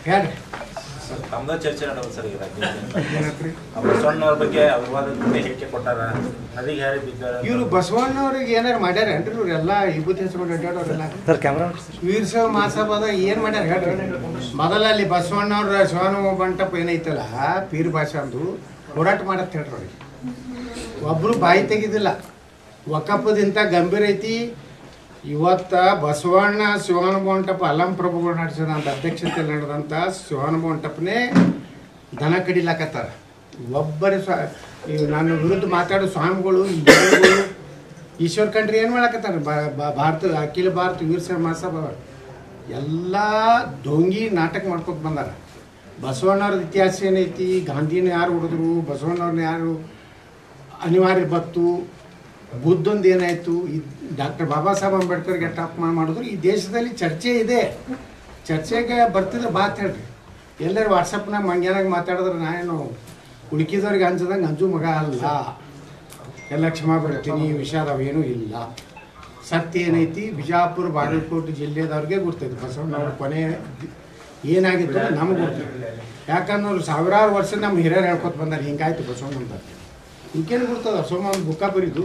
ಹೇಳ್ರಿ ತಮ್ಮದ ಚರ್ಚೆ ನಡೆದ ಸರ್ ಬಸವಣ್ಣವ್ರ ಬಗ್ಗೆ ಅವಿವಾದದ ಬಗ್ಗೆ ಹೇಳಿಕೆ ಕೊಟ್ಟಾರ ನದಿಗೆ ಯಾರೇ ಬಿದ್ದಾರ ಇವರು ಬಸವಣ್ಣವ್ರಿಗೆ ಏನಾರು ಮಾಡ್ಯಾರೇನ್ರಿ ಇವರೆಲ್ಲ ವಿಭೂತಿ ಹಚ್ಕೊಂಡು ಅಡ್ಡಾಡೋರೆಲ್ಲ ವೀರಶೈವ ಮಹಾಸಭಾದ ಏನು ಮಾಡ್ಯಾರ ಹೇಳ್ರಿ ಮೊದಲ ಅಲ್ಲಿ ಬಸವಣ್ಣವ್ರ ಶಿವಾನುಭವ ಮಂಟಪ ಏನೈತಲ್ಲ ಪೀರ್ ಭಾಷೆ ಅಂದು ಹೋರಾಟ ಮಾಡತ್ ಹೇಳ್ರಿ ಅವ್ರಿಗೆ ಒಬ್ರು ಬಾಯಿ ತೆಗಿದಿಲ್ಲ ವಕಫದಿಂತ ಗಂಭೀರ ಐತಿ ಇವತ್ತ ಬಸವಣ್ಣ ಶಿವಾನುಭವ ಮಂಟಪ ಅಲ್ಲಂ ಪ್ರಭುಗಳು ನಡೆಸಿದಂಥ ಅಧ್ಯಕ್ಷತೆಯಲ್ಲಿ ನಡೆದಂಥ ಶಿವಾನುಭವ ಮಂಟಪನೇ ದನ ಕಡಿಲಾಕತ್ತಾರ ಒಬ್ಬರೇ ನನ್ನ ವಿರುದ್ಧ ಮಾತಾಡೋ ಸ್ವಾಮಿಗಳು ಈಶ್ವರ್ ಕಂಡ್ರಿ ಏನು ಮಾಡಕತ್ತಾರ ಭಾರತ ಅಖಿಲ ಭಾರತ ವೀರಶೈವ ಮಹಾಸಭಾ ಎಲ್ಲ ಡೋಂಗಿ ನಾಟಕ ಮಾಡ್ಕೊತ ಬಂದಾರ ಬಸವಣ್ಣವ್ರ ಇತಿಹಾಸ ಏನೈತಿ ಗಾಂಧಿನ ಯಾರು ಹೊಡೆದ್ರು ಬಸವಣ್ಣವ್ರನ್ನ ಯಾರು ಅನಿವಾರ್ಯ ಬತ್ತು ಬುದ್ಧಂದು ಏನಾಯಿತು ಈ ಡಾಕ್ಟರ್ ಬಾಬಾ ಸಾಹೇಬ್ ಅಂಬೇಡ್ಕರ್ಗೆ ಅಪಮಾನ ಮಾಡಿದ್ರು ಈ ದೇಶದಲ್ಲಿ ಚರ್ಚೆ ಇದೆ ಚರ್ಚೆಗೆ ಬರ್ತಿದ್ರೆ ಬಾತ್ ಹೇಳ್ರಿ ಎಲ್ಲರೂ ವಾಟ್ಸಪ್ನಾಗ ಮಂಗ್ಯಾನಾಗ ಮಾತಾಡಿದ್ರೆ ನಾನೇನು ಉಳುಕಿದವ್ರಿಗೆ ಅಂಜದಂಗೆ ಅಂಜು ಮಗ ಅಲ್ಲ ಎಲ್ಲ ಕ್ಷಮಾ ಬಿಡ್ತೀನಿ ವಿಷಾದ ಅವೇನೂ ಇಲ್ಲ ಸತ್ಯ ಏನೈತಿ ಬಿಜಾಪುರ ಬಾಗಲಕೋಟೆ ಜಿಲ್ಲೆದವ್ರಿಗೆ ಗೊತ್ತೈತಿ ಬಸವಣ್ಣವ್ರ ಕೊನೆ ಏನಾಗಿತ್ತು ನಮಗೆ ಗೊತ್ತಿಲ್ಲ ಯಾಕಂದ್ರೆ ಸಾವಿರಾರು ವರ್ಷ ನಮ್ಮ ಹಿರಿಯರು ಹೇಳ್ಕೊತ ಬಂದಾರೆ ಹಿಂಗಾಯ್ತು ಬಸವಣ್ಣ ಅಂತ ಹಿಂಗೇನು ಗೊತ್ತದ ಸೋಮ ಒಂದು ಬುಕ್ಕ ಬರೀದು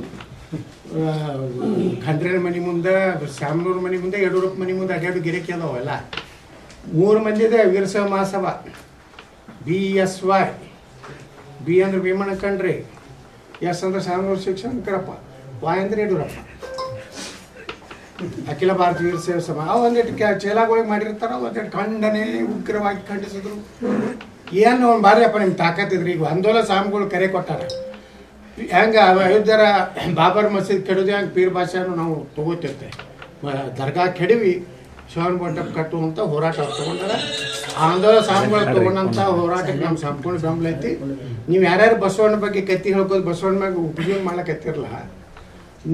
ಖಂಡ್ರೇನ ಮನೆ ಮುಂದೆ ಶ್ಯಾಮನೂರು ಮನೆ ಮುಂದೆ ಯಡಿಯೂರಪ್ಪ ಮನೆ ಮುಂದೆ ಅಡ್ಯಾಡು ಗಿರಕಿ ಅದಾವೆಲ್ಲ 3 ಮಂದಿದೆ ವೀರಶೈವ ಮಹಾಸಭಾ BSY ಬಿ ಅಂದ್ರೆ ಭೀಮಣ್ಣ ಖಂಡ್ರೆ ಎಸ್ ಅಂದ್ರೆ ಶ್ಯಾಮನೂರು ಶಿಕ್ಷಕರಪ್ಪ Y ಅಂದ್ರೆ ಯಡಿಯೂರಪ್ಪ ಅಖಿಲ ಭಾರತ ವೀರಶೈವ ಸಭಾ ಅವು ಒಂದಿಟ್ಟು ಚೇಲಾಗಳಿಗೆ ಮಾಡಿರ್ತಾರ ಒಂದಿಟ್ಟು ಖಂಡನೆ ಉಗ್ರವಾಗಿ ಖಂಡಿಸಿದ್ರು ಏನು ಬಾರಿಯಪ್ಪ ನಿಮ್ಮ ತಾಕತ್ತಿದ್ರಿ ಈಗ ಒಂದೋಲ ಸ್ವಾಮಿಗಳು ಕರೆ ಕೊಟ್ಟಾರ ಹೆಂಗೆ ಅಯೋಧ್ಯರ ಬಾಬರ್ ಮಸೀದ್ ಕೆಡೋದು ಹೆಂಗೆ ಪೀರ್ ಭಾಷೆಯನ್ನು ನಾವು ತೊಗೋತಿರ್ತೇವೆ ದರ್ಗಾ ಕೆಡವಿ ಶಿವನ ಮಂಟಪ ಕಟ್ಟುವಂಥ ಹೋರಾಟ ತೊಗೊಂಡಾರ ಆಂದೋಲನ ಸ್ವಾಮಿಗಳು ತೊಗೊಂಡಂಥ ಹೋರಾಟಕ್ಕೆ ನಮ್ಮ ಸಂಪೂರ್ಣ ಬೆಂಬಲ ಐತಿ ನೀವು ಯಾರ್ಯಾರು ಬಸವಣ್ಣ ಬಗ್ಗೆ ಕತ್ತಿ ಹೇಳ್ಕೋದು ಬಸವಣ್ಣ ಮ್ಯಾಗ ಉಪಯೋಗ ಮಾಡ್ಲಕತ್ತಿರಲ್ಲ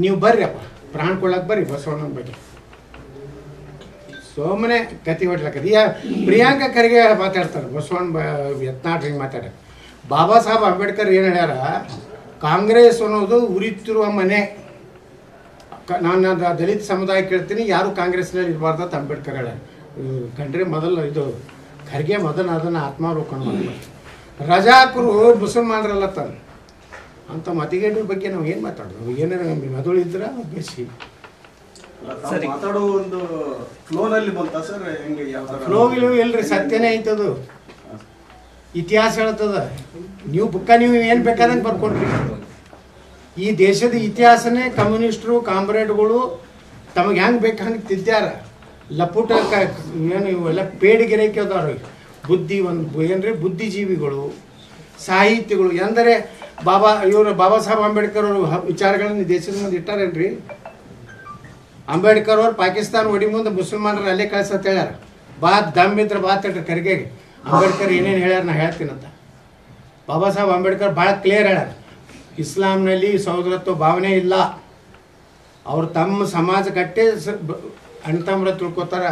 ನೀವು ಬರ್ರಿ ಅಪ್ಪ ಪ್ರಾಣ ಕೊಡ್ಲಕ್ಕೆ ಬರ್ರಿ ಬಸವಣ್ಣನ ಬಗ್ಗೆ ಸೋಮನೆ ಕತ್ತಿ ಹೊಡ್ಲಕ್ಕದ ಪ್ರಿಯಾಂಕಾ ಖರ್ಗೆ ಮಾತಾಡ್ತಾರೆ ಬಸವಣ್ಣ ಯತ್ನಾಳ್ ಹಿಂಗೆ ಮಾತಾಡ್ತಾರೆ ಬಾಬಾ ಸಾಹೇಬ್ ಅಂಬೇಡ್ಕರ್ ಏನು ಹೇಳ್ಯಾರ ಕಾಂಗ್ರೆಸ್ ಅನ್ನೋದು ಉರಿತಿರುವ ಮನೆ ನಾನು ದಲಿತ ಸಮುದಾಯ ಕೇಳ್ತೀನಿ ಯಾರು ಕಾಂಗ್ರೆಸ್ನಲ್ಲಿ ಇರಬಾರ್ದು ಅಂತ ಅಂಬೇಡ್ಕರ್ ಹೇಳ್ಯಾರ ಕಂಡ್ರೆ ಮೊದಲು ಇದು ಖರ್ಗೆ ಮೊದಲು ಅದನ್ನು ಆತ್ಮಾವಲೋಕನ ಮಾಡ್ತಾರೆ ರಜಾಕರು ಮುಸಲ್ಮಾನರಲ್ಲ ತಾನೆ ಅಂತ ಮತಿಗೇಟರ ಬಗ್ಗೆ ನಾವು ಏನು ಮಾತಾಡೋದು ಏನಾರ ಮೆದುಳು ಇದ್ರೆ ಬೇಸಿ ಫ್ಲೋ ಇಲ್ರಿ ಸತ್ಯನೇ ಐತದು ಇತಿಹಾಸ ಹೇಳ್ತದ ನೀವು ಬುಕ್ಕ ನೀವು ಏನು ಬೇಕಾದಂಗೆ ಬರ್ಕೊಂಡ್ರಿ ಈ ದೇಶದ ಇತಿಹಾಸನೇ ಕಮ್ಯುನಿಸ್ಟರು ಕಾಮ್ರೇಡ್ಗಳು ತಮಗೆ ಹೆಂಗೆ ಬೇಕು ಹಂಗೆ ತಿದ್ದಾರ ಲಪುಟ ಏನು ಇವೆಲ್ಲ ಪೇಡಿಗೆರೆಕೆ ಅದಾರ ಬುದ್ಧಿ ಒಂದು ಏನ್ರಿ ಬುದ್ಧಿಜೀವಿಗಳು ಸಾಹಿತ್ಯಗಳು ಎಂದರೆ ಇವರು ಬಾಬಾ ಸಾಹೇಬ್ ಅಂಬೇಡ್ಕರ್ ಅವರು ವಿಚಾರಗಳನ್ನು ದೇಶದ ಮುಂದೆ ಇಟ್ಟಾರೇನ್ರಿ ಅಂಬೇಡ್ಕರ್ ಅವ್ರು ಪಾಕಿಸ್ತಾನ ಹೊಡಿ ಮುಂದೆ ಮುಸಲ್ಮಾನರು ಅಲ್ಲೇ ಕಳ್ಸತ್ ಹೇಳ್ಯಾರ ದಮ್ಮಿದ್ರೆ ಬಾತಡ್ರಿ ಖರ್ಗೆಗೆ ಅಂಬೇಡ್ಕರ್ ಏನೇನು ಹೇಳ್ಯಾರ ನಾ ಹೇಳ್ತೀನಂತ ಬಾಬಾ ಸಾಹೇಬ್ ಅಂಬೇಡ್ಕರ್ ಭಾಳ ಕ್ಲಿಯರ್ ಹೇಳ್ಯಾರ ಇಸ್ಲಾಂನಲ್ಲಿ ಸಹೋದರತ್ವ ಭಾವನೆ ಇಲ್ಲ ಅವ್ರು ತಮ್ಮ ಸಮಾಜ ಕಟ್ಟೆ ಅಣ್ತಮ್ರ ತಿಳ್ಕೊತಾರ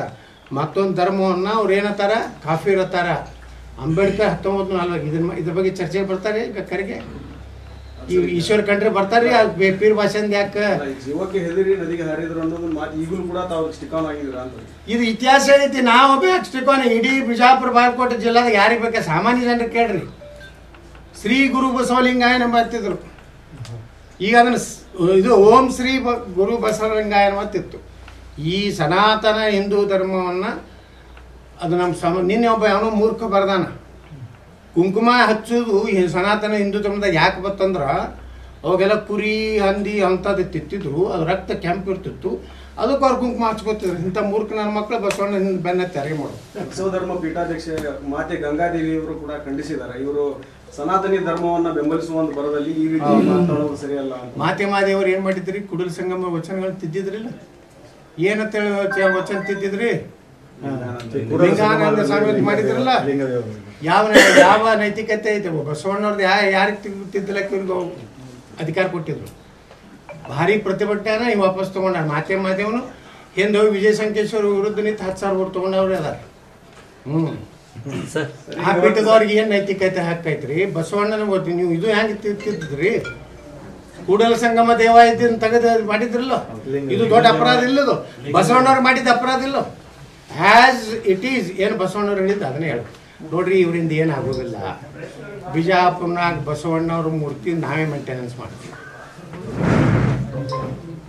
ಮತ್ತೊಂದು ಧರ್ಮವನ್ನು ಅವ್ರು ಏನತ್ತಾರ ಕಾಫಿರ್ ಅತ್ತಾರ ಅಂಬೇಡ್ಕರ್ 1940 ಇದ್ರ ಬಗ್ಗೆ ಚರ್ಚೆಗೆ ಬರ್ತಾರೆ ಈಗ ಕರೆಗೆ ಈ ಈಶ್ವರ್ ಕಂಡ್ರೆ ಬರ್ತಾರೆ ಪೀರ್ ಭಾಷೆಂದ ಯಾಕೆ ಜೀವಕ್ಕೆ ಹೆದರಿ ನದಿಗೆ ಹಾರಿದ್ರು ಅನ್ನೋದು ಮಾತು ಈಗಲೂ ಕೂಡ ತಾವು ಸ್ಟಿಕಾನ್ ಆಗಿದ್ರ ಅಂತ ಇದು ಇತಿಹಾಸ ಐತಿ ನಾವೊಬ್ಬ ಸ್ಟಿಕಾನ್ ಇಡೀ ಬಿಜಾಪುರ ಬಾಗಲಕೋಟೆ ಜಿಲ್ಲಾದಾಗ ಯಾರಿಗೆ ಬೇಕಾ ಸಾಮಾನ್ಯ ಜನರಿಗೆ ಕೇಳ್ರಿ ಶ್ರೀ ಗುರು ಬಸವಲಿಂಗಾಯ ನಂಬತ್ತಿದ್ರು ಈಗ ಅದನ್ನು ಇದು ಓಂ ಶ್ರೀ ಗುರು ಬಸವಲಿಂಗಾಯ ಅಂತಿತ್ತು ಈ ಸನಾತನ ಹಿಂದೂ ಧರ್ಮವನ್ನು ಅದು ನಮ್ಮ ನಿನ್ನೆ ಒಬ್ಬ ಅವನು ಮೂರ್ಖ ಬರ್ದಾನ ಕುಂಕುಮ ಹಚ್ಚೋದು ಸನಾತನ ಹಿಂದೂ ಧರ್ಮದಾಗ ಯಾಕೆ ಬತ್ತಂದ್ರೆ ಅವಾಗೆಲ್ಲ ಕುರಿ ಹಂದಿ ಅಂಥದ್ದು ತಿತ್ತಿದ್ರು ಅದು ರಕ್ತ ಕೆಂಪು ಇರ್ತಿತ್ತು ಅದಕ್ಕೆ ಅವ್ರು ಕುಂಕುಮ ಹಚ್ಕೋತಿದ್ರು ಇಂಥ ಮೂರ್ಖ ನನ್ನ ಮಕ್ಕಳು ಬಸವಣ್ಣ ಬೆನ್ನ ತೆರೆ ಮಾಡೋದು ಬಸವ ಧರ್ಮ ಪೀಠಾಧ್ಯಕ್ಷ ಮಾತೆ ಗಂಗಾದೇವಿ ಅವರು ಕೂಡ ಖಂಡಿಸಿದ್ದಾರೆ ಇವರು ಸನಾತನಿ ಧರ್ಮವನ್ನ ಬೆಂಬಲಿಸುವ ಒಂದು ಬರದಲ್ಲಿ ಈ ರೀತಿ ಮಾತಾಡೋದು ಸರಿಯಲ್ಲ ಮಾತೆ ಮಾದೇವರು ಏನು ಮಾಡಿದ್ರಿ ಕುಡಲ ಸಂಗಮ ವಚನಗಳು ತಿದ್ದಿದ್ರಿಲ್ಲ ಏನಂತ ಹೇಳಿ ವಚನ ತಿದ್ದಿದ್ರಿ ಲಿಂಗಾನಂದ ಸ್ವಾಮಿ ಮಾಡಿದ್ರಲ್ಲ ಯಾವ ನೈತಿಕತೆ ಐತೆ ಬಸವಣ್ಣವ್ರದ್ದು ಯಾರಿಗೆ ತಿದ್ದಲಕ್ಕೆ ಇವ್ರಿಗೆ ಅಧಿಕಾರ ಕೊಟ್ಟಿದ್ರು ಭಾರಿ ಪ್ರತಿಭಟನೆ ನೀವು ವಾಪಸ್ ತೊಗೊಂಡ ಮಾತೆ ಮಾದೇವನು ಹಿಂದೆ ಹೋಗಿ ವಿಜಯ ಸಂಕೇಶ್ವರ ವಿರುದ್ಧ ನಿಂತು 10,000 ಓಟ್ ತೊಗೊಂಡವ್ರೆ ಅದಾರ ಆ ಪೀಠದವ್ರಿಗೆ ಏನು ನೈತಿಕತೆ ಹಾಕೈತ್ರಿ ಬಸವಣ್ಣನ ಓದಿ ನೀವು ಇದು ಹೆಂಗೆ ತಿದ್ದಿದ್ರಿ ಕೂಡಲ ಸಂಗಮ ದೇವಾಲಯದಿಂದ ತೆಗೆದು ಮಾಡಿದ್ರಲ್ಲ ಇದು ದೊಡ್ಡ ಅಪರಾಧ ಇಲ್ಲದು ಬಸವಣ್ಣವ್ರು ಮಾಡಿದ ಅಪರಾಧ ಇಲ್ಲ ಆ್ಯಸ್ ಇಟ್ ಈಸ್ ಏನು ಬಸವಣ್ಣವ್ರು ಹೇಳಿದ್ದು ಅದನ್ನೇ ಹೇಳು. ನೋಡ್ರಿ ಇವರಿಂದ ಏನು ಆಗೋದಿಲ್ಲ. ಬಿಜಾಪುರ್ನಾಗ ಬಸವಣ್ಣವ್ರ ಮೂರ್ತಿ ನಾವೇ ಮೇಂಟೆನೆನ್ಸ್ ಮಾಡ್ತೀವಿ.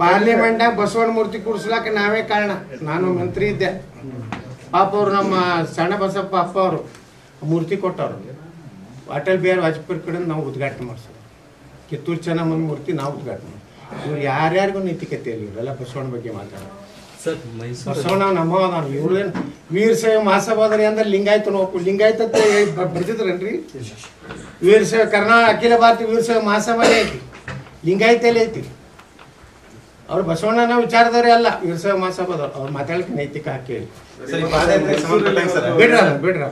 ಪಾರ್ಲಿಮೆಂಟ್ನಾಗ ಬಸವಣ್ಣ ಮೂರ್ತಿ ಕೂಡಿಸ್ಲಾಕ ನಾವೇ ಕಾರಣ. ನಾನು ಮಂತ್ರಿ ಇದ್ದೆ. ಪಾಪ ಅವರು ನಮ್ಮ ಸಣ್ಣ ಬಸಪ್ಪ ಅಪ್ಪ ಅವರು ಮೂರ್ತಿ ಕೊಟ್ಟವರು. ಅಟಲ್ ಬಿಹಾರಿ ವಾಜಪೇಯಿ ಕಡೆ ನಾವು ಉದ್ಘಾಟನೆ ಮಾಡಿಸೋದು. ಕಿತ್ತೂರು ಚೆನ್ನಮ್ಮನ ಮೂರ್ತಿ ನಾವು ಉದ್ಘಾಟನೆ ಮಾಡಿ. ಇವ್ರು ಯಾರ್ಯಾರಿಗೂ ನೈತಿಕತೆ ಇಲ್ಲ. ಇವರೆಲ್ಲ ಬಸವಣ್ಣ ಬಗ್ಗೆ ಮಾತಾಡೋದು. ಬಸವಣ್ಣ ನಮ್ಮವ ನಾನು ಇವ್ರೇನು ವೀರಶೈವ ಮಹಾಸಭಾದ್ರಿ ಅಂದ್ರೆ ಲಿಂಗಾಯತ ನೋವು ಲಿಂಗಾಯತ ಬರ್ತಿದ್ರೇನ್ರಿ? ವೀರಶೈವ ಅಖಿಲ ಭಾರತೀಯ ವೀರಶೈವ ಮಹಾಸಭಾ ಐತಿ, ಲಿಂಗಾಯತಲ್ಲಿ ಐತಿ. ಅವ್ರು ಬಸವಣ್ಣನ ವಿಚಾರದವ್ರೆ ಅಲ್ಲ, ವೀರಶೈವ ಮಹಾಸಭಾದವ್ರು. ಅವ್ರು ಮಾತಾಡಲಿಕ್ಕೆ ನೈತಿಕ ಹಾಕಿ ಬಿಡ್ರಲ್ಲ.